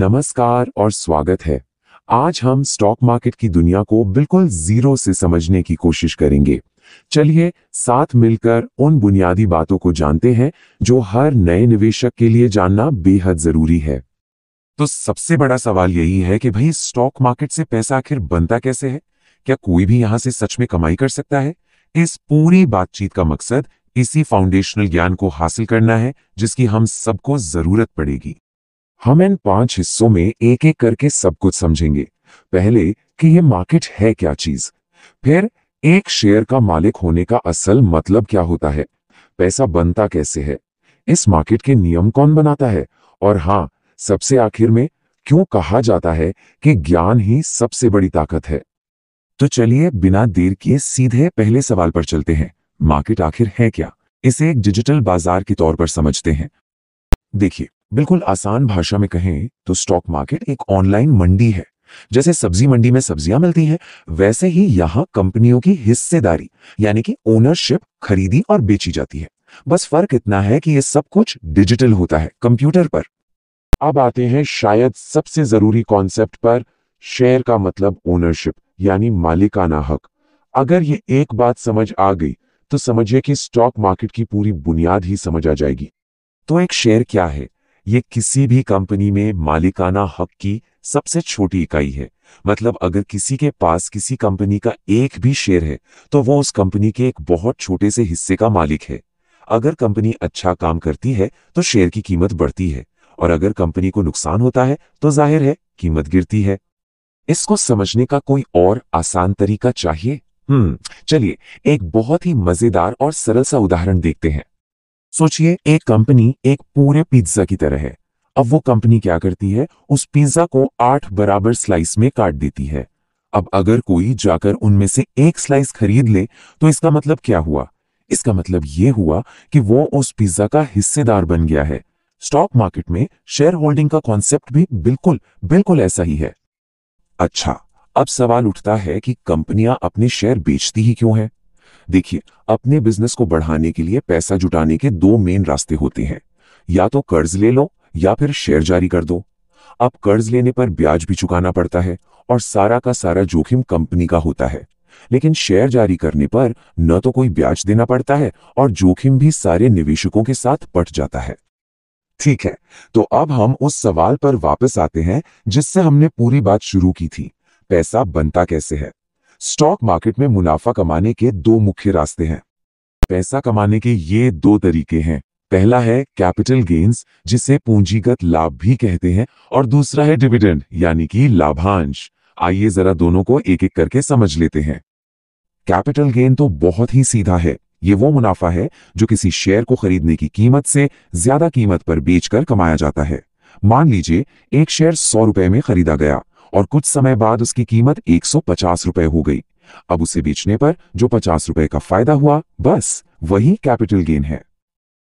नमस्कार और स्वागत है। आज हम स्टॉक मार्केट की दुनिया को बिल्कुल जीरो से समझने की कोशिश करेंगे। चलिए साथ मिलकर उन बुनियादी बातों को जानते हैं जो हर नए निवेशक के लिए जानना बेहद जरूरी है। तो सबसे बड़ा सवाल यही है कि भाई स्टॉक मार्केट से पैसा आखिर बनता कैसे है? क्या कोई भी यहां से सच में कमाई कर सकता है? इस पूरी बातचीत का मकसद इसी फाउंडेशनल ज्ञान को हासिल करना है जिसकी हम सबको जरूरत पड़ेगी। हम इन 5 हिस्सों में एक एक करके सब कुछ समझेंगे। पहले कि यह मार्केट है क्या चीज, फिर एक शेयर का मालिक होने का असल मतलब क्या होता है, पैसा बनता कैसे है, इस मार्केट के नियम कौन बनाता है, और हाँ, सबसे आखिर में क्यों कहा जाता है कि ज्ञान ही सबसे बड़ी ताकत है। तो चलिए बिना देर किए सीधे पहले सवाल पर चलते हैं। मार्केट आखिर है क्या? इसे एक डिजिटल बाजार के तौर पर समझते हैं। देखिए, बिल्कुल आसान भाषा में कहें तो स्टॉक मार्केट एक ऑनलाइन मंडी है। जैसे सब्जी मंडी में सब्जियां मिलती हैं, वैसे ही यहां कंपनियों की हिस्सेदारी यानी कि ओनरशिप खरीदी और बेची जाती है। बस फर्क इतना है कि यह सब कुछ डिजिटल होता है, कंप्यूटर पर। अब आते हैं शायद सबसे जरूरी कॉन्सेप्ट पर। शेयर का मतलब ओनरशिप यानी मालिकाना हक। अगर ये एक बात समझ आ गई तो समझिए कि स्टॉक मार्केट की पूरी बुनियाद ही समझ आ जाएगी। तो एक शेयर क्या है? ये किसी भी कंपनी में मालिकाना हक की सबसे छोटी इकाई है। मतलब अगर किसी के पास किसी कंपनी का एक भी शेयर है तो वो उस कंपनी के एक बहुत छोटे से हिस्से का मालिक है। अगर कंपनी अच्छा काम करती है तो शेयर की कीमत बढ़ती है, और अगर कंपनी को नुकसान होता है तो जाहिर है कीमत गिरती है। इसको समझने का कोई और आसान तरीका चाहिए? चलिए एक बहुत ही मजेदार और सरल सा उदाहरण देखते हैं। सोचिए एक कंपनी एक पूरे पिज्जा की तरह है। अब वो कंपनी क्या करती है, उस पिज्जा को 8 बराबर स्लाइस में काट देती है। अब अगर कोई जाकर उनमें से एक स्लाइस खरीद ले तो इसका मतलब क्या हुआ? इसका मतलब ये हुआ कि वो उस पिज्जा का हिस्सेदार बन गया है। स्टॉक मार्केट में शेयर होल्डिंग का कॉन्सेप्ट भी बिल्कुल बिल्कुल ऐसा ही है। अच्छा, अब सवाल उठता है कि कंपनियां अपने शेयर बेचती ही क्यों है? देखिए, अपने बिजनेस को बढ़ाने के लिए पैसा जुटाने के दो मेन रास्ते होते हैं। या तो कर्ज ले लो या फिर शेयर जारी कर दो। अब कर्ज लेने पर ब्याज भी चुकाना पड़ता है और सारा का सारा जोखिम कंपनी का होता है। लेकिन शेयर जारी करने पर न तो कोई ब्याज देना पड़ता है और जोखिम भी सारे निवेशकों के साथ बंट जाता है। ठीक है, तो अब हम उस सवाल पर वापस आते हैं जिससे हमने पूरी बात शुरू की थी। पैसा बनता कैसे है? स्टॉक मार्केट में मुनाफा कमाने के दो मुख्य रास्ते हैं। पैसा कमाने के ये दो तरीके हैं। पहला है कैपिटल गेन्स, जिसे पूंजीगत लाभ भी कहते हैं, और दूसरा है डिविडेंड यानी कि लाभांश। आइए जरा दोनों को एक एक करके समझ लेते हैं। कैपिटल गेन तो बहुत ही सीधा है। ये वो मुनाफा है जो किसी शेयर को खरीदने की कीमत से ज्यादा कीमत पर बेचकर कमाया जाता है। मान लीजिए एक शेयर 100 रुपए में खरीदा गया और कुछ समय बाद उसकी कीमत 150 रुपए हो गई। अब उसे बेचने पर जो 50 रुपए का फायदा हुआ, बस वही कैपिटल गेन है।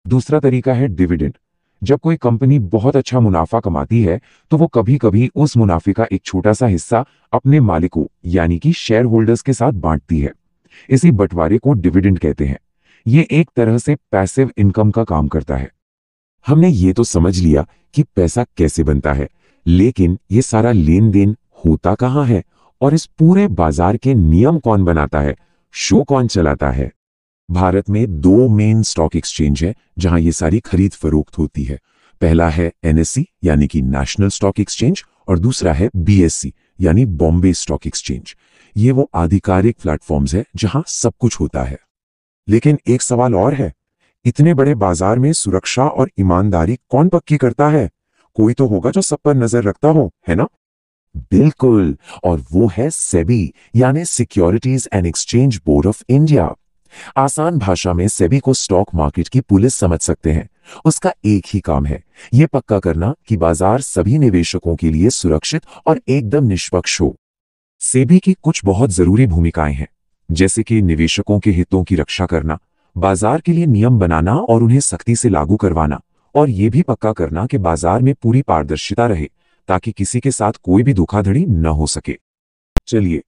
दूसरा तरीका है डिविडेंड। जब कोई कंपनी बहुत अच्छा मुनाफा कमाती है तो वो कभी कभी उस मुनाफे का एक छोटा सा हिस्सा अपने मालिकों यानी कि शेयर होल्डर्स के साथ बांटती है। इसी बंटवारे को डिविडेंड कहते हैं। ये एक तरह से पैसिव इनकम का काम करता है। हमने ये तो समझ लिया कि पैसा कैसे बनता है, लेकिन ये सारा लेन देन होता कहाँ है और इस पूरे बाजार के नियम कौन बनाता है, शो कौन चलाता है? भारत में दो मेन स्टॉक एक्सचेंज है जहां ये सारी खरीद फरोख्त होती है। पहला है एनएससी यानी कि नेशनल स्टॉक एक्सचेंज, और दूसरा है बीएससी यानी बॉम्बे स्टॉक एक्सचेंज। ये वो आधिकारिक प्लेटफॉर्म्स है जहां सब कुछ होता है। लेकिन एक सवाल और है, इतने बड़े बाजार में सुरक्षा और ईमानदारी कौन पक्की करता है? कोई तो होगा जो सब पर नजर रखता हो, है ना? बिल्कुल, और वो है सेबी यानी securities and exchange board of India. आसान भाषा में सेबी को स्टॉक मार्केट की पुलिस समझ सकते हैं। उसका एक ही काम है, यह पक्का करना कि बाजार सभी निवेशकों के लिए सुरक्षित और एकदम निष्पक्ष हो। सेबी की कुछ बहुत जरूरी भूमिकाएं हैं, जैसे कि निवेशकों के हितों की रक्षा करना, बाजार के लिए नियम बनाना और उन्हें सख्ती से लागू करवाना, और यह भी पक्का करना कि बाजार में पूरी पारदर्शिता रहे ताकि किसी के साथ कोई भी धोखाधड़ी न हो सके। चलिए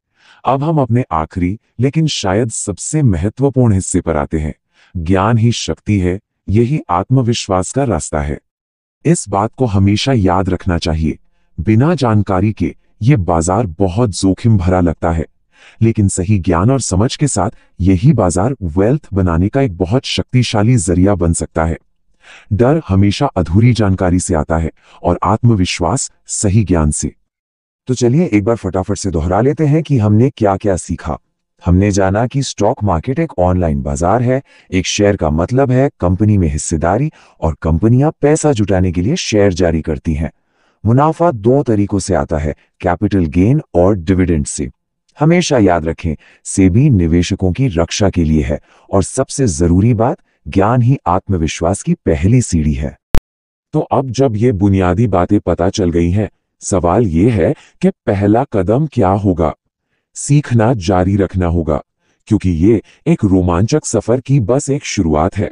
अब हम अपने आखिरी लेकिन शायद सबसे महत्वपूर्ण हिस्से पर आते हैं। ज्ञान ही शक्ति है, यही आत्मविश्वास का रास्ता है। इस बात को हमेशा याद रखना चाहिए। बिना जानकारी के ये बाजार बहुत जोखिम भरा लगता है, लेकिन सही ज्ञान और समझ के साथ यही बाजार वेल्थ बनाने का एक बहुत शक्तिशाली जरिया बन सकता है। डर हमेशा अधूरी जानकारी से आता है और आत्मविश्वास सही ज्ञान से। तो चलिए एक बार फटाफट से दोहरा लेते हैं कि हमने क्या क्या सीखा। हमने जाना कि स्टॉक मार्केट एक ऑनलाइन बाजार है। एक शेयर का मतलब है कंपनी में हिस्सेदारी, और कंपनियां पैसा जुटाने के लिए शेयर जारी करती हैं। मुनाफा दो तरीकों से आता है, कैपिटल गेन और डिविडेंड से। हमेशा याद रखें, सेबी निवेशकों की रक्षा के लिए है, और सबसे जरूरी बात, ज्ञान ही आत्मविश्वास की पहली सीढ़ी है। तो अब जब ये बुनियादी बातें पता चल गई हैं, सवाल ये है कि पहला कदम क्या होगा। सीखना जारी रखना होगा, क्योंकि ये एक रोमांचक सफर की बस एक शुरुआत है।